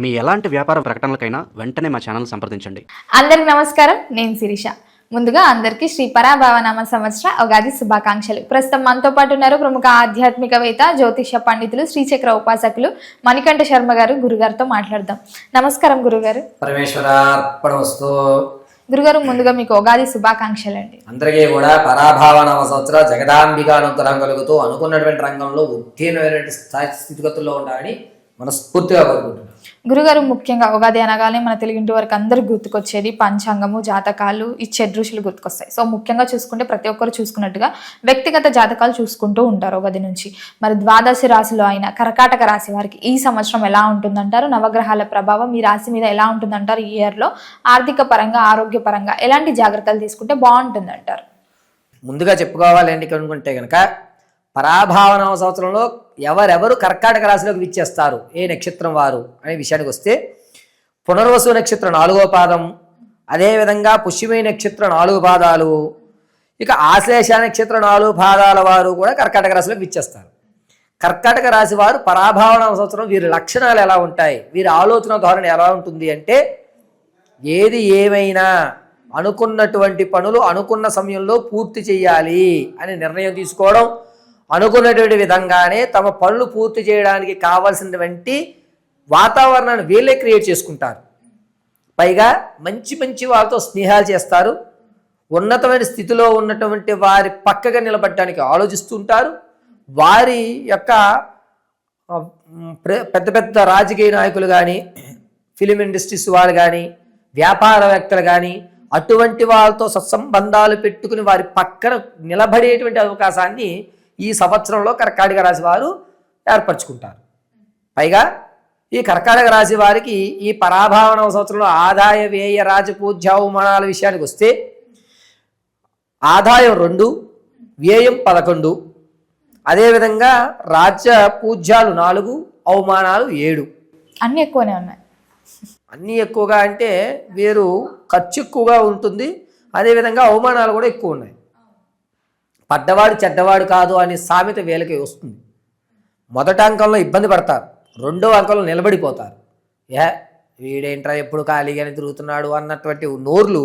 మీ ఎలాంటి వ్యాపార ప్రకటనలకైనా వెంటనే మా ఛానల్ సంప్రదించండి. అందరికి నమస్కారం, నేను శిరీష. ముందుగా అందరికీ శ్రీ పరాభవనామ సంవత్సర ఉగాది శుభాకాంక్షలు. ప్రస్తుతం మనతో పాటు ఉన్నారు ప్రముఖ ఆధ్యాత్మికవేత్త, జ్యోతిష పండితులు, శ్రీచక్ర ఉపాసకులు మణికంఠ శర్మ గారు. గురుగారితో మాట్లాడదాం. నమస్కారం గురుగారు. పరమేశ్వరార్పణమస్తు. గురుగారు, ముందుగా మీకు ఉగాది శుభాకాంక్షలు అండి. అందరికీ కూడా పరాభావనామ సంవత్సర జగదాంబికా అనుగ్రహం కలుగుతూ అనుకున్నటువంటి రంగంలో ఉత్తీర్ణమైనటువంటి స్థితిగతుల్లో ఉండాలని మనస్ఫూర్తిగా కోరుకుంటున్నాను. గురుగారు, ముఖ్యంగా ఉగాది అనగానే మన తెలుగింటి వరకు అందరూ గుర్తుకొచ్చేది పంచాంగము, జాతకాలు, ఈ ఋషులు గుర్తుకొస్తాయి. సో ముఖ్యంగా చూసుకుంటే ప్రతి ఒక్కరు చూసుకున్నట్టుగా వ్యక్తిగత జాతకాలు చూసుకుంటూ ఉంటారు ఉగాది నుంచి. మరి ద్వాదశి రాశిలో అయిన కర్కాటక రాశి వారికి ఈ సంవత్సరం ఎలా ఉంటుందంటారు? నవగ్రహాల ప్రభావం ఈ రాశి మీద ఎలా ఉంటుందంటారు? ఈ ఇయర్లో ఆర్థిక పరంగా, ఆరోగ్య పరంగా ఎలాంటి జాగ్రత్తలు తీసుకుంటే బాగుంటుందంటారు? ముందుగా చెప్పుకోవాలండి అనుకుంటే కనుక పరాభావనామ సంవత్సరంలో ఎవరెవరు కర్కాటక రాశిలోకి విచ్చేస్తారు, ఏ నక్షత్రం వారు అనే విషయానికి వస్తే పునర్వసు నక్షత్రం 4వ పాదం, అదేవిధంగా పుష్యమి నక్షత్రం 4 పాదాలు, ఇక ఆశ్లేష నక్షత్రం 4 పాదాల వారు కూడా కర్కాటక రాశిలోకి విచ్చేస్తారు. కర్కాటక రాశి వారు పరాభావనామ సంవత్సరం వీరి లక్షణాలు ఎలా ఉంటాయి, వీరి ఆలోచన ధోరణి ఎలా ఉంటుంది అంటే, ఏది ఏమైనా అనుకున్నటువంటి పనులు అనుకున్న సమయంలో పూర్తి చేయాలి అని నిర్ణయం తీసుకోవడం, అనుకున్నటువంటి విధంగానే తమ పనులు పూర్తి చేయడానికి కావాల్సినటువంటి వాతావరణాన్ని వీళ్ళే క్రియేట్ చేసుకుంటారు. పైగా మంచి మంచి వాళ్ళతో స్నేహాలు చేస్తారు. ఉన్నతమైన స్థితిలో ఉన్నటువంటి వారి పక్కగా నిలబడడానికి ఆలోచిస్తుంటారు. వారి యొక్క పెద్ద పెద్ద రాజకీయ నాయకులు కానీ, ఫిలిం ఇండస్ట్రీస్ వాళ్ళు కానీ, వ్యాపారవేత్తలు కానీ అటువంటి వాళ్ళతో సత్సంబంధాలు పెట్టుకుని వారి పక్కన నిలబడేటువంటి అవకాశాన్ని ఈ సంవత్సరంలో కర్కాటక రాశి వారు ఏర్పరచుకుంటారు. పైగా ఈ కర్కాటక రాశి వారికి ఈ పరాభావన సంవత్సరంలో ఆదాయ వ్యయ రాజపూజ్య అవమానాల విషయానికి వస్తే ఆదాయం 2, వ్యయం 11, అదేవిధంగా రాజ్య పూజ్యాలు 4, అవమానాలు 7. అన్నీ ఎక్కువనే ఉన్నాయి. అన్నీ ఎక్కువగా అంటే వీరు ఖర్చు ఎక్కువగా ఉంటుంది, అదేవిధంగా అవమానాలు కూడా ఎక్కువ ఉన్నాయి. పడ్డవాడు చెడ్డవాడు కాదు అనే సామెత వీళ్ళకి వస్తుంది. మొదటి అంకంలో ఇబ్బంది పడతారు, 2వ అంకంలో నిలబడిపోతారు. వీడేంట్రా ఎప్పుడు ఖాళీగానే తిరుగుతున్నాడు అన్నటువంటి నోర్లు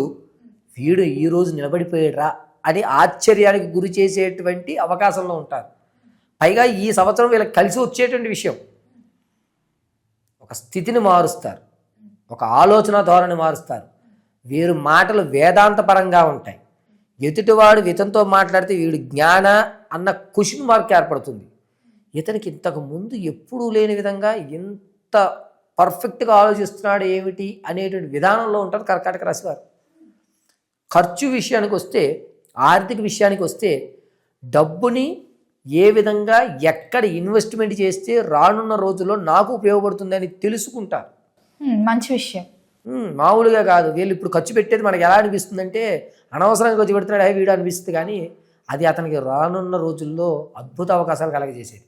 వీడు ఈరోజు నిలబడిపోయాడురా అని ఆశ్చర్యానికి గురి చేసేటువంటి అవకాశంలో ఉంటారు. పైగా ఈ సంవత్సరం వీళ్ళకి కలిసి వచ్చేటువంటి విషయం, ఒక స్థితిని మారుస్తారు, ఒక ఆలోచన ధోరణి మారుస్తారు. వీరు మాటలు వేదాంతపరంగా ఉంటాయి. ఎదుటివాడు ఇతనితో మాట్లాడితే వీడు జ్ఞాన అన్న క్వశ్చన్ మార్క్ ఏర్పడుతుంది. ఇతనికి ఇంతకు ముందు ఎప్పుడూ లేని విధంగా ఎంత పర్ఫెక్ట్గా ఆలోచిస్తున్నాడు ఏమిటి అనేటువంటి విధానంలో ఉంటారు కర్కాటక రాశి వారు. ఖర్చు విషయానికి వస్తే, ఆర్థిక విషయానికి వస్తే డబ్బుని ఏ విధంగా ఎక్కడ ఇన్వెస్ట్మెంట్ చేస్తే రానున్న రోజుల్లో నాకు ఉపయోగపడుతుందని తెలుసుకుంటారు. మంచి విషయం. మామూలుగా కాదు, వీళ్ళు ఇప్పుడు ఖర్చు పెట్టేది మనకి ఎలా అనిపిస్తుందంటే అనవసరంగా ఖర్చు పెడుతున్నాడు వీడు అనిపిస్తుంది, కానీ అది అతనికి రానున్న రోజుల్లో అద్భుత అవకాశాలు కలగజేసేది.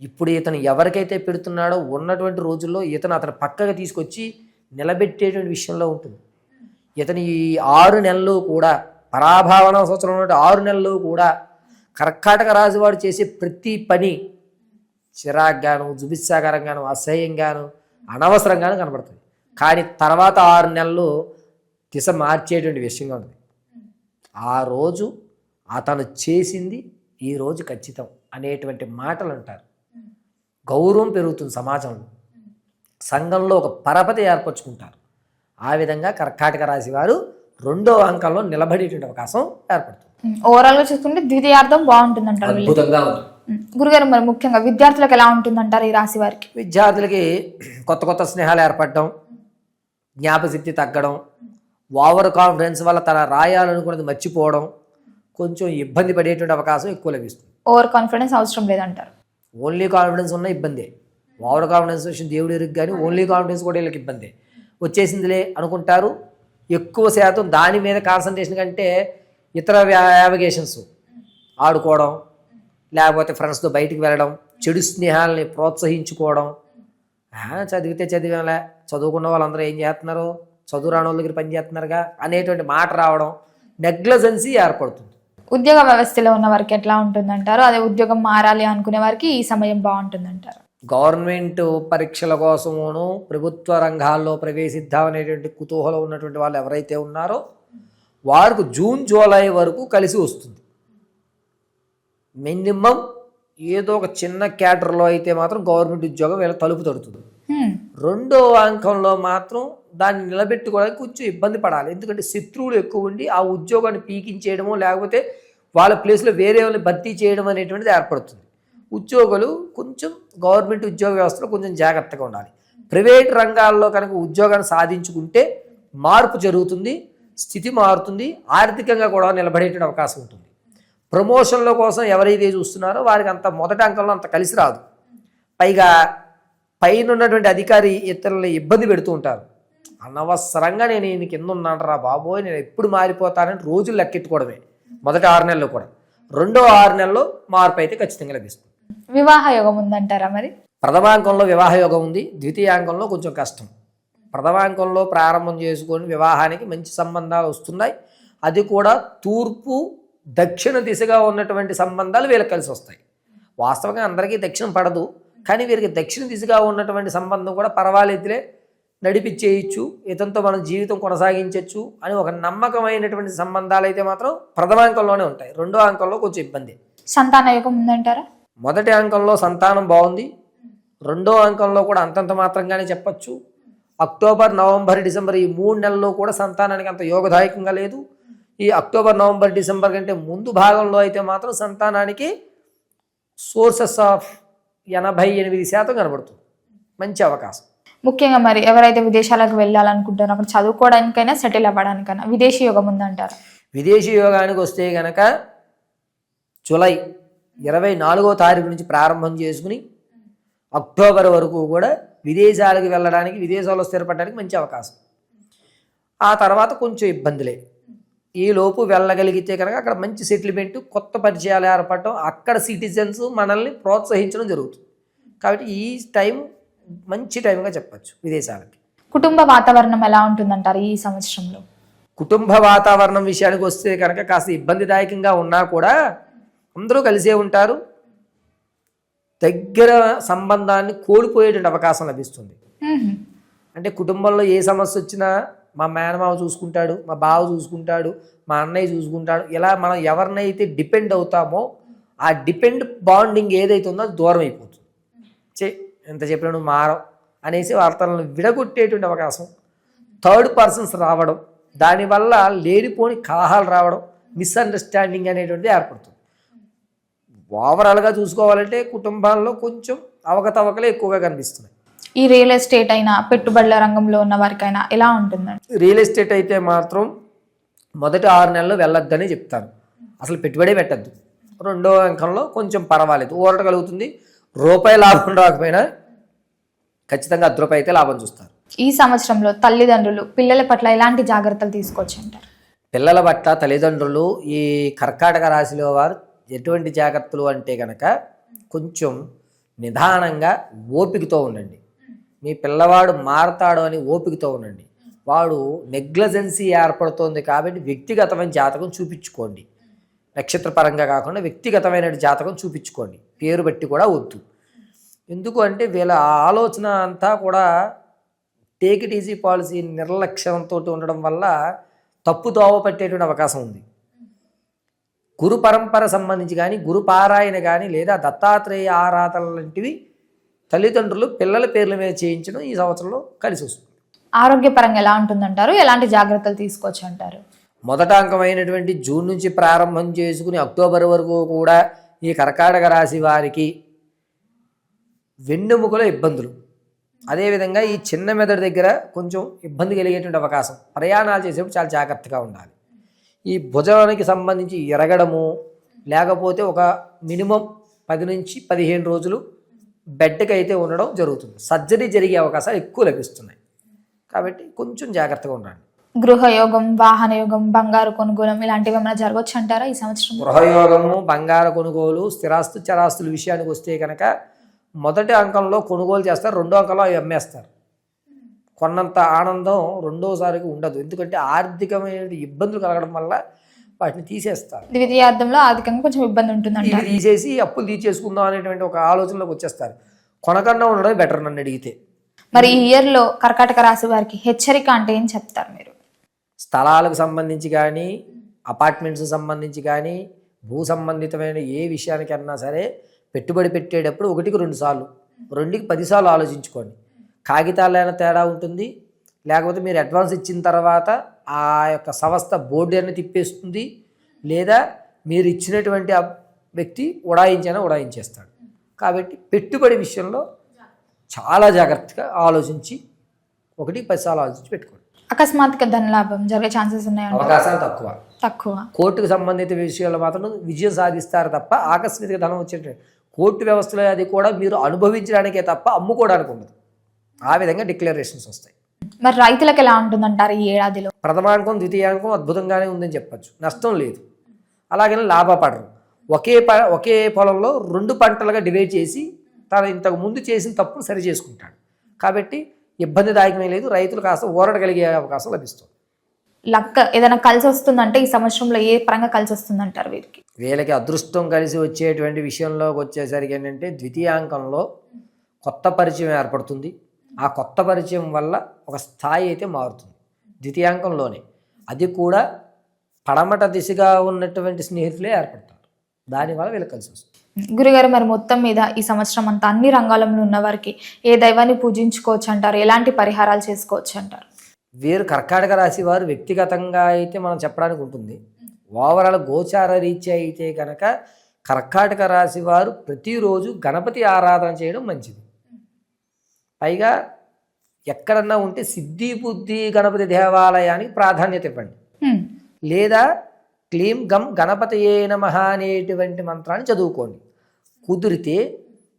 ఇప్పుడు ఇతను ఎవరికైతే పెడుతున్నాడో ఉన్నటువంటి రోజుల్లో ఇతను అతను పక్కగా తీసుకొచ్చి నిలబెట్టేటువంటి విషయంలో ఉంటుంది. ఇతను ఈ 6 నెలలు కూడా పరాభావన సంవత్సరం ఉన్నట్టు 6 నెలలు కూడా కర్కాటక రాశి వాడు చేసే ప్రతి పని చిరాగ్గాను, జుబిత్సాకరంగాను, అసహ్యంగాను, అనవసరంగాను కనబడుతుంది. కానీ తర్వాత 6 నెలలు దిశ మార్చేటువంటి విషయంగా ఉంటుంది. ఆ రోజు అతను చేసింది ఈ రోజు ఖచ్చితం అనేటువంటి మాటలు అంటారు. గౌరవం పెరుగుతుంది సమాజంలో, సంఘంలో ఒక పరపతి ఏర్పరచుకుంటారు. ఆ విధంగా కర్కాటక రాశి వారు 2వ అంకంలో నిలబడేటువంటి అవకాశం ఏర్పడుతుంది. ఓవరాల్ గా చూసుకుంటే ద్వితీయార్థం బాగుంటుందంటారు. అద్భుతంగా ఉంటుంది. గురుగారు, మరి ముఖ్యంగా విద్యార్థులకు ఎలా ఉంటుందంటారు ఈ రాశి వారికి? విద్యార్థులకి కొత్త కొత్త స్నేహాలు ఏర్పడడం, జ్ఞాపశక్తి తగ్గడం, ఓవర్ కాన్ఫిడెన్స్ వల్ల తన రాయాలనుకున్నది మర్చిపోవడం, కొంచెం ఇబ్బంది పడేటువంటి అవకాశం ఎక్కువ లభిస్తుంది. ఓవర్ కాన్ఫిడెన్స్ అవసరం లేదంటారు. ఓన్లీ కాన్ఫిడెన్స్ ఉన్న ఇబ్బందే. ఓవర్ కాన్ఫిడెన్స్ విషయం దేవుడు ఎరుగు, కానీ ఓన్లీ కాన్ఫిడెన్స్ కూడా వీళ్ళకి ఇబ్బందే. వచ్చేసిందిలే అనుకుంటారు. ఎక్కువ శాతం దాని మీద కాన్సన్ట్రేషన్ కంటే ఇతర యావిగేషన్స్, ఆడుకోవడం, లేకపోతే ఫ్రెండ్స్తో బయటికి వెళ్ళడం, చెడు స్నేహాలని ప్రోత్సహించుకోవడం, చదివితే చదివేలా, చదువుకున్న వాళ్ళందరూ ఏం చేస్తున్నారు, చదువు రాని వాళ్ళ దగ్గర పని చేస్తున్నారుగా అనేటువంటి మాట రావడం, నెగ్లజెన్సీ ఏర్పడుతుంది. ఉద్యోగ వ్యవస్థలో ఉన్న వారికి ఎట్లా ఉంటుందంటారు? అదే ఉద్యోగం మారాలి అనుకునే వారికి ఈ సమయం బాగుంటుందంటారు. గవర్నమెంట్ పరీక్షల కోసమును ప్రభుత్వ రంగాల్లో ప్రవేశిద్దామనేటువంటి కుతూహలం ఉన్నటువంటి వాళ్ళు ఎవరైతే ఉన్నారో వారికి జూన్ జూలై వరకు కలిసి వస్తుంది. మినిమం ఏదో ఒక చిన్న క్యాటర్లో అయితే మాత్రం గవర్నమెంట్ ఉద్యోగం వీళ్ళ తలుపు తడుతుంది. రెండో అంకంలో మాత్రం దాన్ని నిలబెట్టుకోవడానికి కొంచెం ఇబ్బంది పడాలి. ఎందుకంటే శత్రువులు ఎక్కువ ఉండి ఆ ఉద్యోగాన్ని పీకించేయడమో లేకపోతే వాళ్ళ ప్లేస్లో వేరే వాళ్ళని భర్తీ చేయడం అనేటువంటిది ఏర్పడుతుంది. ఉద్యోగులు కొంచెం గవర్నమెంట్ ఉద్యోగ వ్యవస్థలో కొంచెం జాగ్రత్తగా ఉండాలి. ప్రైవేట్ రంగాల్లో కనుక ఉద్యోగాన్ని సాధించుకుంటే మార్పు జరుగుతుంది, స్థితి మారుతుంది, ఆర్థికంగా కూడా నిలబడేట అవకాశం ఉంటుంది. ప్రమోషన్ల కోసం ఎవరైతే చూస్తున్నారో వారికి అంత మొదటి అంకంలో అంత కలిసి రాదు. పైగా పైన ఉన్నటువంటి అధికారి ఇతరులని ఇబ్బంది పెడుతూ ఉంటారు. అనవసరంగా నేను ఈయన కింద ఉన్నానరా బాబోయ్, నేను ఎప్పుడు మారిపోతానని రోజులు లెక్కెట్టుకోవడమే మొదటి 6 నెలలు కూడా. రెండో 6 నెలల్లో మార్పు అయితే ఖచ్చితంగా లభిస్తుంది. వివాహ యోగం ఉందంటారా మరి? ప్రథమాంకంలో వివాహ యోగం ఉంది, ద్వితీయాంకంలో కొంచెం కష్టం. ప్రథమాంకంలో ప్రారంభం చేసుకొని వివాహానికి మంచి సంబంధాలు వస్తున్నాయి. అది కూడా తూర్పు దక్షిణ దిశగా ఉన్నటువంటి సంబంధాలు వీళ్ళకి కలిసి వస్తాయి. వాస్తవంగా అందరికీ దక్షిణం పడదు, కానీ వీరికి దక్షిణ దిశగా ఉన్నటువంటి సంబంధం కూడా పర్వాలేదులే, నడిపించేయచ్చు, ఇతనితో మనం జీవితం కొనసాగించవచ్చు అని ఒక నమ్మకమైనటువంటి సంబంధాలు అయితే మాత్రం ప్రథమాంకంలోనే ఉంటాయి. రెండో అంకంలో కొంచెం ఇబ్బంది. సంతాన యోగం ఉందంటారా? మొదటి అంకంలో సంతానం బాగుంది, రెండో అంకంలో కూడా అంతంత మాత్రంగానే చెప్పచ్చు. అక్టోబర్, నవంబర్, డిసెంబర్ ఈ 3 నెలల్లో కూడా సంతానానికి అంత యోగదాయకంగా లేదు. ఈ అక్టోబర్, నవంబర్, డిసెంబర్ కంటే ముందు భాగంలో అయితే మాత్రం సంతానానికి సోర్సెస్ ఆఫ్ 88% కనబడుతుంది. మంచి అవకాశం. ముఖ్యంగా మరి ఎవరైతే విదేశాలకు వెళ్ళాలనుకుంటారో అక్కడ చదువుకోవడానికైనా సెటిల్ అవ్వడానికైనా విదేశీ యోగం ఉందంటారా? విదేశీ యోగానికి వస్తే కనుక జూలై 24వ తారీఖు నుంచి ప్రారంభం చేసుకుని అక్టోబర్ వరకు కూడా విదేశాలకు వెళ్ళడానికి, విదేశాల్లో స్థిరపడడానికి మంచి అవకాశం. ఆ తర్వాత కొంచెం ఇబ్బందులే. ఈ లోపు వెళ్ళగలిగితే కనుక అక్కడ మంచి సెటిల్మెంట్, కొత్త పరిచయాలు ఏర్పడటం, అక్కడ సిటిజన్స్ మనల్ని ప్రోత్సహించడం జరుగుతుంది. కాబట్టి ఈ టైం మంచి టైంగా చెప్పచ్చు విదేశాలకి. కుటుంబ వాతావరణం ఎలా ఉంటుందంటారు ఈ సంవత్సరంలో? కుటుంబ వాతావరణం విషయానికి వస్తే కనుక కాస్త ఇబ్బందిదాయకంగా ఉన్నా కూడా అందరూ కలిసే ఉంటారు. దగ్గర సంబంధాన్ని కోల్పోయేటువంటి అవకాశం లభిస్తుంది. అంటే కుటుంబంలో ఏ సమస్య వచ్చినా మా మేనమామ చూసుకుంటాడు, మా బావ చూసుకుంటాడు, మా అన్నయ్య చూసుకుంటాడు, ఇలా మనం ఎవరినైతే డిపెండ్ అవుతామో ఆ డిపెండ్ బాండింగ్ ఏదైతే ఉందో అది దూరం అయిపోతుంది. ఎంత చెప్పినా నువ్వు మారవు అనేసి వార్తలను విడగొట్టేటువంటి అవకాశం, థర్డ్ పర్సన్స్ రావడం, దానివల్ల లేనిపోని కలహాలు రావడం, మిస్అండర్స్టాండింగ్ అనేటువంటిది ఏర్పడుతుంది. ఓవరాల్గా చూసుకోవాలంటే కుటుంబాల్లో కొంచెం అవకతవకలే ఎక్కువగా కనిపిస్తున్నాయి. ఈ రియల్ ఎస్టేట్ అయినా పెట్టుబడుల రంగంలో ఉన్న వారికైనా ఎలా ఉంటుందండి? రియల్ ఎస్టేట్ అయితే మాత్రం మొదటి 6 నెలలు వెళ్ళొద్దని చెప్తాను. అసలు పెట్టుబడే పెట్టద్దు. రెండో అంకంలో కొంచెం పర్వాలేదు, ఊరట కలుగుతుంది. రూపాయి లాభం రాకపోయినా ఖచ్చితంగా ₹10 అయితే లాభం చూస్తారు. ఈ సంవత్సరంలో తల్లిదండ్రులు పిల్లల పట్ల ఎలాంటి జాగ్రత్తలు తీసుకోవచ్చు అంటారు? పిల్లల పట్ల తల్లిదండ్రులు ఈ కర్కాటక రాశిలో వారు ఎటువంటి జాగ్రత్తలు అంటే కనుక కొంచెం నిదానంగా ఓపికతో ఉండండి. మీ పిల్లవాడు మారతాడు అని ఓపికతో ఉండండి. వాడు నెగ్లజెన్సీ ఏర్పడుతోంది కాబట్టి వ్యక్తిగతమైన జాతకం చూపించుకోండి. నక్షత్రపరంగా కాకుండా వ్యక్తిగతమైన జాతకం చూపించుకోండి. పేరు బట్టి కూడా వద్దు. ఎందుకు అంటే వీళ్ళ ఆలోచన అంతా కూడా టేక్ ఇట్ ఈజీ పాలసీ నిర్లక్ష్యంతో ఉండడం వల్ల తప్పుదోవ పట్టేటువంటి అవకాశం ఉంది. గురు పరంపర సంబంధించి కానీ, గురు పారాయణ కానీ, లేదా దత్తాత్రేయ ఆరాధన లాంటివి తల్లిదండ్రులు పిల్లల పేర్ల మీద చేయించడం ఈ సంవత్సరంలో కలిసి వస్తుంది. ఆరోగ్యపరంగా ఎలా ఉంటుందంటారు? ఎలాంటి జాగ్రత్తలు తీసుకోవచ్చు అంటారు? మొదట అంకమైనటువంటి జూన్ నుంచి ప్రారంభం చేసుకుని అక్టోబర్ వరకు కూడా ఈ కర్కాటక రాశి వారికి వెన్నెముకల ఇబ్బందులు, అదేవిధంగా ఈ చిన్న మెదడు దగ్గర కొంచెం ఇబ్బంది కలిగేటువంటి అవకాశం. ప్రయాణాలు చేసేప్పుడు చాలా జాగ్రత్తగా ఉండాలి. ఈ భుజానికి సంబంధించి ఎరగడము, లేకపోతే ఒక మినిమం 10 నుంచి 15 రోజులు బెడ్కి అయితే ఉండడం జరుగుతుంది. సర్జరీ జరిగే అవకాశాలు ఎక్కువ లభిస్తున్నాయి. కాబట్టి కొంచెం జాగ్రత్తగా ఉండండి. గృహయోగం, వాహన యోగం, బంగారు కొనుగోలు ఇలాంటివి ఏమైనా జరగవచ్చు అంటారా ఈ సంవత్సరం? గృహయోగము, బంగారు కొనుగోలు, స్థిరాస్తు చరాస్తుల విషయానికి వస్తే కనుక మొదటి అంకంలో కొనుగోలు చేస్తారు, రెండో అంకంలో అవి అమ్మేస్తారు. కొన్నంత ఆనందం రెండోసారికి ఉండదు. ఎందుకంటే ఆర్థికమైన ఇబ్బందులు కలగడం వల్ల వాటిని తీసేస్తారు. ద్వితీయార్థంలో ఆర్థికంగా కొంచెం ఇబ్బంది ఉంటుంది. ఇవి తీసేసి అప్పులు తీసేసుకుందాం అనేటువంటి ఒక ఆలోచనలోకి వచ్చేస్తారు. కొనకుండా ఉండడం బెటర్ నన్ను అడిగితే. మరి ఈ ఇయర్లో కర్కాటక రాశి వారికి హెచ్చరిక అంటే ఏం చెప్తారు మీరు? స్థలాలకు సంబంధించి కానీ, అపార్ట్మెంట్స్ సంబంధించి కానీ, భూ సంబంధితమైన ఏ విషయానికన్నా సరే పెట్టుబడి పెట్టేటప్పుడు 1కి 2 సార్లు, 2కి 10 సార్లు ఆలోచించుకోండి. కాగితాలైనా తేడా ఉంటుంది, లేకపోతే మీరు అడ్వాన్స్ ఇచ్చిన తర్వాత ఆ యొక్క సంస్థ బోర్డు అని తిప్పేస్తుంది, లేదా మీరు ఇచ్చినటువంటి ఆ వ్యక్తి ఉడాయించేస్తాడు. కాబట్టి పెట్టుబడి విషయంలో చాలా జాగ్రత్తగా ఆలోచించి 1కి 10 సార్లు ఆలోచించి పెట్టుకోండి. అకస్మాత్తుగా ధనలాభం జరిగే ఛాన్సెస్ ఉన్నాయండి? అవకాశాలు తక్కువ. కోర్టుకు సంబంధిత విషయాల్లో మాత్రం విజయం సాధిస్తారు తప్ప ఆకస్మిక ధనం వచ్చేటట్టు కోర్టు వ్యవస్థలో అది కూడా మీరు అనుభవించడానికే తప్ప అమ్ముకోవడానికి ఉండదు. ఆ విధంగా డిక్లరేషన్స్ వస్తాయి. మరి రైతులకు ఎలా ఉంటుందంటారు ఈ ఏడాదిలో? ప్రథమాంకం ద్వితీయాంకం అద్భుతంగానే ఉందని చెప్పచ్చు, నష్టం లేదు. అలాగని లాభపడరు. ఒకే పొలంలో 2 పంటలుగా డివైడ్ చేసి తను ఇంతకు ముందు చేసిన తప్పును సరి చేసుకుంటాడు. కాబట్టి ఇబ్బందిదాయకమే లేదు, రైతులు కాస్త ఊరడగలిగే అవకాశం లభిస్తుంది. లక్ ఏదైనా కలిసి వస్తుందంటే ఈ సంవత్సరంలో ఏ పరంగా కలిసి వస్తుందంటారు వీరికి? వీళ్ళకి అదృష్టం కలిసి వచ్చేటువంటి విషయంలోకి వచ్చేసరికి ఏంటంటే ద్వితీయాంకంలో కొత్త పరిచయం ఏర్పడుతుంది. ఆ కొత్త పరిచయం వల్ల ఒక స్థాయి అయితే మారుతుంది ద్వితీయాంకంలోనే. అది కూడా పడమట దిశగా ఉన్నటువంటి స్నేహితులే ఏర్పడతారు. దానివల్ల వీళ్ళకి కలిసి వస్తుంది. గురుగారు, మరి మొత్తం మీద ఈ సంవత్సరం అంతా అన్ని రంగాలలో ఉన్న వారికి ఏ దైవాన్ని పూజించుకోవచ్చు అంటారు? ఎలాంటి పరిహారాలు చేసుకోవచ్చు అంటారు? వీరు కర్కాటక రాశి వారు వ్యక్తిగతంగా అయితే మనం చెప్పడానికి ఉంటుంది. ఓవరాల్ గోచార రీత్యా అయితే కనుక కర్కాటక రాశి వారు ప్రతిరోజు గణపతి ఆరాధన చేయడం మంచిది. పైగా ఎక్కడన్నా ఉంటే సిద్ధి బుద్ధి గణపతి దేవాలయానికి ప్రాధాన్యత ఇవ్వండి, లేదా క్లీం గం గణపతయే నమః అనేటువంటి మంత్రాన్ని చదువుకోండి. కుదిరితే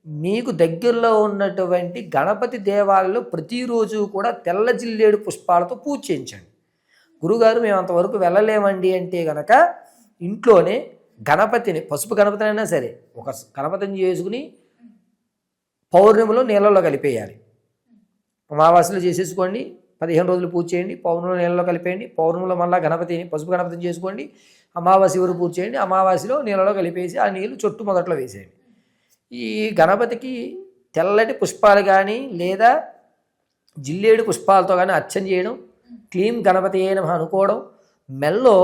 మీకు దగ్గరలో ఉన్నటువంటి గణపతి దేవాలయంలో ప్రతిరోజు కూడా తెల్ల జిల్లేడు పుష్పాలతో పూజ చేయించండి. గురుగారు మేము అంతవరకు వెళ్ళలేమండి అంటే కనుక ఇంట్లోనే గణపతిని, పసుపు గణపతిని అయినా సరే, ఒక గణపతిని చేసుకుని పౌర్ణమిలో నీళ్ళలో కలిపేయాలి. అమావాస్యలో చేసేసుకోండి, 15 రోజులు పూజ చేయండి, పౌర్ణమిలో నీళ్ళలో కలిపేయండి, పౌర్ణమిలో మళ్ళీ గణపతిని పసుపు గణపతిని చేసుకోండి, అమావాస్య వరకు పూజ చేయండి, అమావాస్యలో నీళ్ళలో కలిపేసి ఆ నీళ్ళు చుట్టూ మొదట్లో వేసేయండి. ఈ గణపతికి తెల్లటి పుష్పాలు కానీ లేదా జిల్లేడు పుష్పాలతో కానీ అర్చన చేయడం, క్లీం గణపతి నమః అనుకోవడం, మెల్లో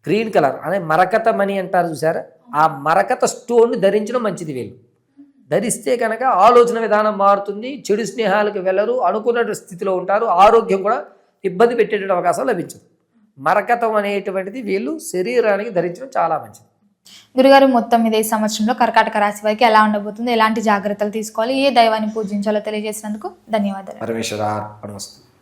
గ్రీన్ కలర్ అనే మరకత మణి అంటారు చూసారా, ఆ మరకత స్టోన్ ధరించడం మంచిది. వీళ్ళు ధరిస్తే కనుక ఆలోచన విధానం మారుతుంది, చెడు స్నేహాలకు వెళ్ళరు, అనుకున్న స్థితిలో ఉంటారు, ఆరోగ్యం కూడా ఇబ్బంది పెట్టేటువంటి అవకాశం లభించదు. మరకతం అనేటువంటిది వీళ్ళు శరీరానికి ధరించడం చాలా మంచిది. గురుగారు, మొత్తం మీద ఈ సంవత్సరంలో కర్కాటక రాశి వారికి ఎలా ఉండబోతుంది, ఎలాంటి జాగ్రత్తలు తీసుకోవాలి, ఏ దైవాన్ని పూజించాలో తెలియజేసినందుకు ధన్యవాదాలు. పరమేశ్వర అర్పణమస్తు.